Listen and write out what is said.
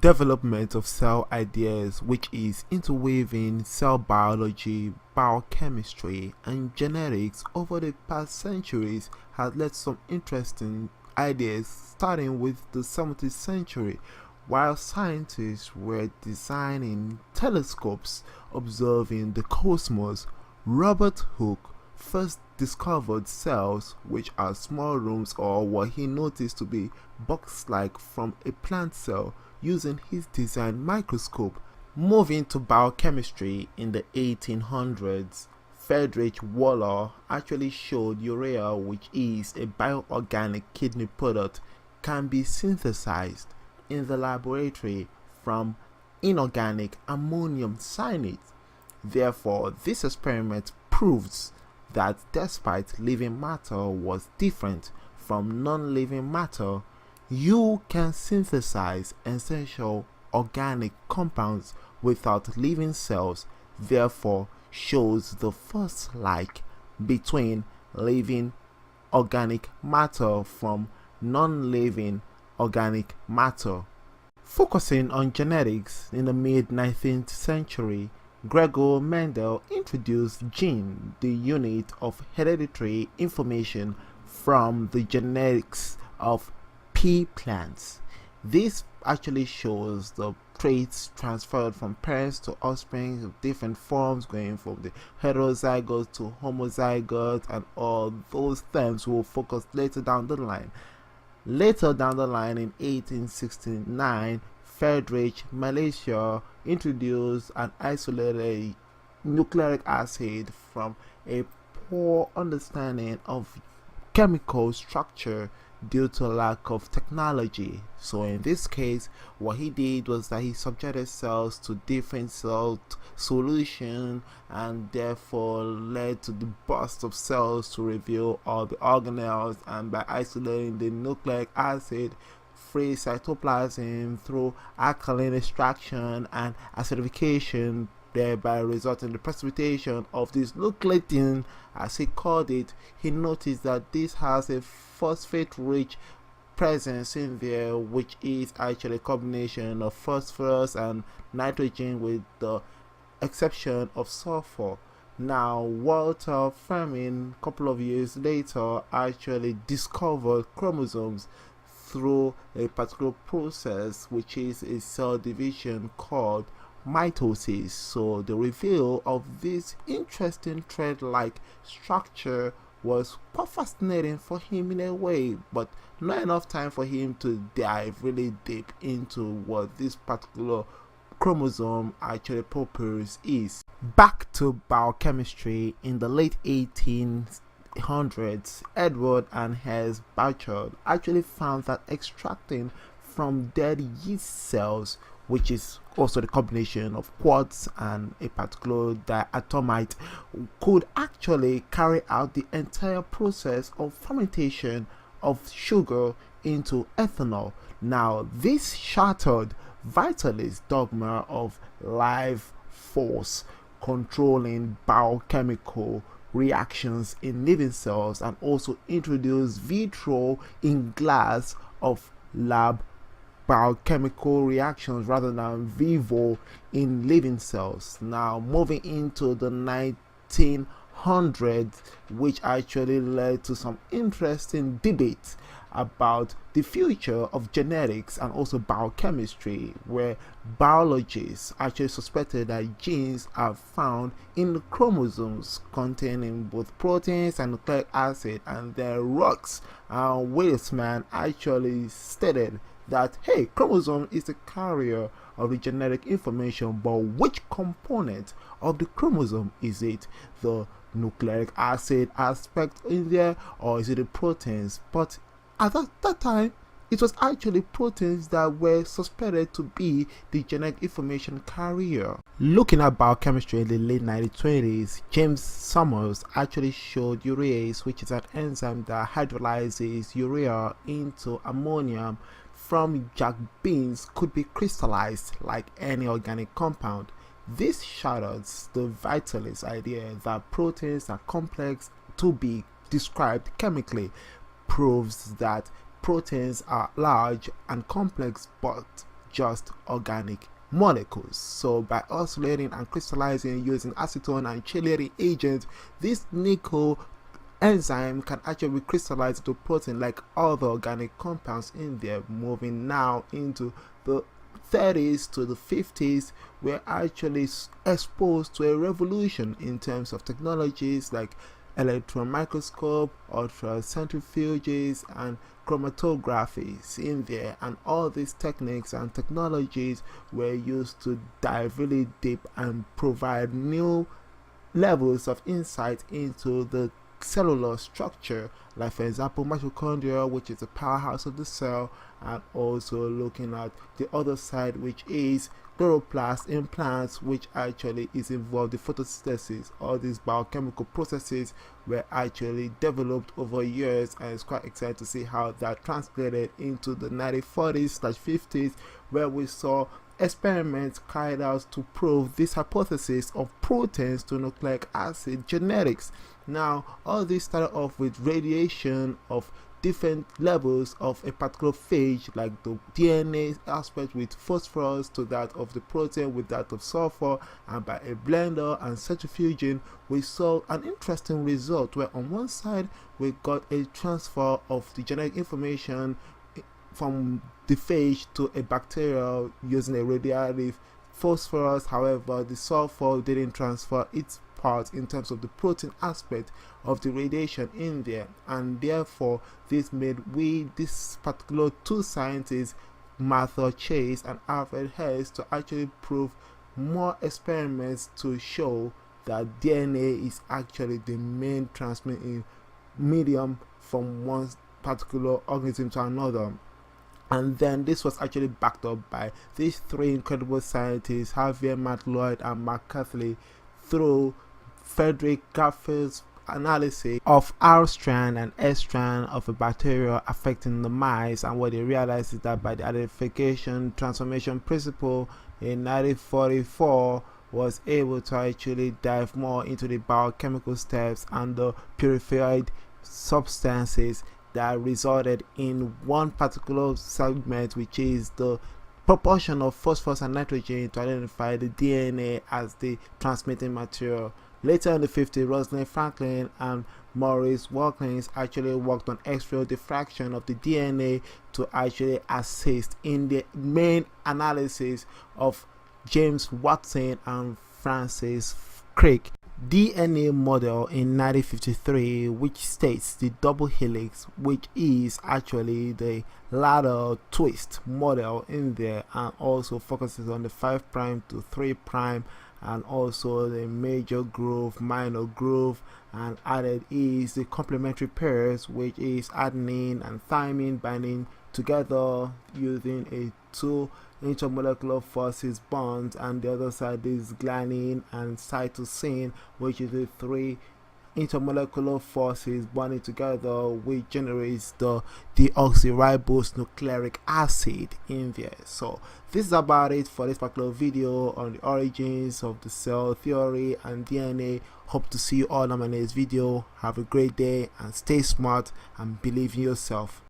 Development of cell ideas, which is interweaving cell biology, biochemistry, and genetics over the past centuries, has led to some interesting ideas starting with the 17th century. While scientists were designing telescopes observing the cosmos, Robert Hooke first discovered cells, which are small rooms or what he noticed to be box-like from a plant cell, using his design microscope. Moving to biochemistry in the 1800s, Friedrich Wohler actually showed urea, which is a bioorganic kidney product, can be synthesized in the laboratory from inorganic ammonium cyanate. Therefore, this experiment proves that despite living matter was different from non-living matter, you can synthesize essential organic compounds without living cells, therefore shows the first link between living organic matter from non-living organic matter. Focusing on genetics in the mid-19th century, Gregor Mendel introduced gene, the unit of hereditary information from the genetics of pea plants. This actually shows the traits transferred from parents to offspring of different forms, going from the heterozygote to homozygote, and all those terms will focus later down the line. Later down the line in 1869, Friedrich Miescher introduced an isolated nucleic acid from a poor understanding of chemical structure due to lack of technology. So in this case, what he did was that he subjected cells to different salt solution and therefore led to the burst of cells to reveal all the organelles, and by isolating the nucleic acid, free cytoplasm through alkaline extraction and acidification, thereby resulting in the precipitation of this nucleotide, as he called it. He noticed that this has a phosphate-rich presence in there, which is actually a combination of phosphorus and nitrogen with the exception of sulfur. Now, Walter Fleming, a couple of years later, actually discovered chromosomes through a particular process, which is a cell division called mitosis. So the reveal of this interesting thread-like structure was quite fascinating for him in a way, but not enough time for him to dive really deep into what this particular chromosome actually purpose is. Back to biochemistry in the late 1800s, Edward and Hess Burchard actually found that extracting from dead yeast cells, which is also the combination of quartz and a particular diatomite, could actually carry out the entire process of fermentation of sugar into ethanol. Now, this shattered vitalist dogma of life force controlling biochemical reactions in living cells, and also introduced vitro in glass of lab biochemical reactions rather than vivo in living cells. Now, moving into the 1900s, which actually led to some interesting debates about the future of genetics and also biochemistry, where biologists actually suspected that genes are found in the chromosomes containing both proteins and nucleic acid, and their Rooks and Weissman actually stated that, hey, chromosome is the carrier of the genetic information, but which component of the chromosome is it? The nucleic acid aspect in there, or is it the proteins? But at that time, it was actually proteins that were suspected to be the genetic information carrier. Looking at biochemistry in the late 1920s, James Summers actually showed urease, which is an enzyme that hydrolyzes urea into ammonium from jack beans, could be crystallized like any organic compound. This shatters the vitalist idea that proteins are complex to be described chemically, proves that proteins are large and complex but just organic molecules. So by oscillating and crystallizing using acetone and chelating agents, this nickel enzyme can actually crystallize into protein like other organic compounds in there. Moving now into the 30s to the 50s, we're actually exposed to a revolution in terms of technologies like electron microscope, ultracentrifuges, and chromatographies in there, and all these techniques and technologies were used to dive really deep and provide new levels of insight into the cellular structure, like for example mitochondria, which is the powerhouse of the cell, and also looking at the other side, which is chloroplast in plants, which actually is involved in photosynthesis. All these biochemical processes were actually developed over years, and it's quite exciting to see how that translated into the 1940s/50s, where we saw experiments carried out to prove this hypothesis of proteins to nucleic acid genetics. Now, all this started off with radiation of different levels of a particular phage, like the DNA aspect with phosphorus, to that of the protein with that of sulfur, and by a blender and centrifuging, we saw an interesting result where on one side we got a transfer of the genetic information from the phage to a bacteria using a radioactive phosphorus. However, the sulfur didn't transfer its part in terms of the protein aspect of the radiation in there, and therefore this made this particular two scientists, Martha Chase and Alfred Hess, to actually prove more experiments to show that DNA is actually the main transmitting medium from one particular organism to another. And then this was actually backed up by these three incredible scientists, Javier Matt Lloyd and Mark Cathley, through Frederick Garfield's analysis of R strand and S strand of a bacteria affecting the mice. And what they realized is that by the identification transformation principle in 1944 was able to actually dive more into the biochemical steps and the purified substances that resulted in one particular segment, which is the proportion of phosphorus and nitrogen, to identify the DNA as the transmitting material. Later in the 50s, Rosalind Franklin and Maurice Wilkins actually worked on X-ray diffraction of the DNA to actually assist in the main analysis of James Watson and Francis Crick DNA model in 1953, which states the double helix, which is actually the ladder twist model in there, and also focuses on the 5' to 3', and also the major groove, minor groove, and added is the complementary pairs, which is adenine and thymine binding together using a 2 intermolecular forces bonds, and the other side is glanine and cytosine, which is the 3 intermolecular forces bonding together, which generates the deoxyribose nucleic acid in there. So this is about it for this particular video on the origins of the cell theory and DNA. Hope to see you all on my next video. Have a great day and stay smart and believe in yourself.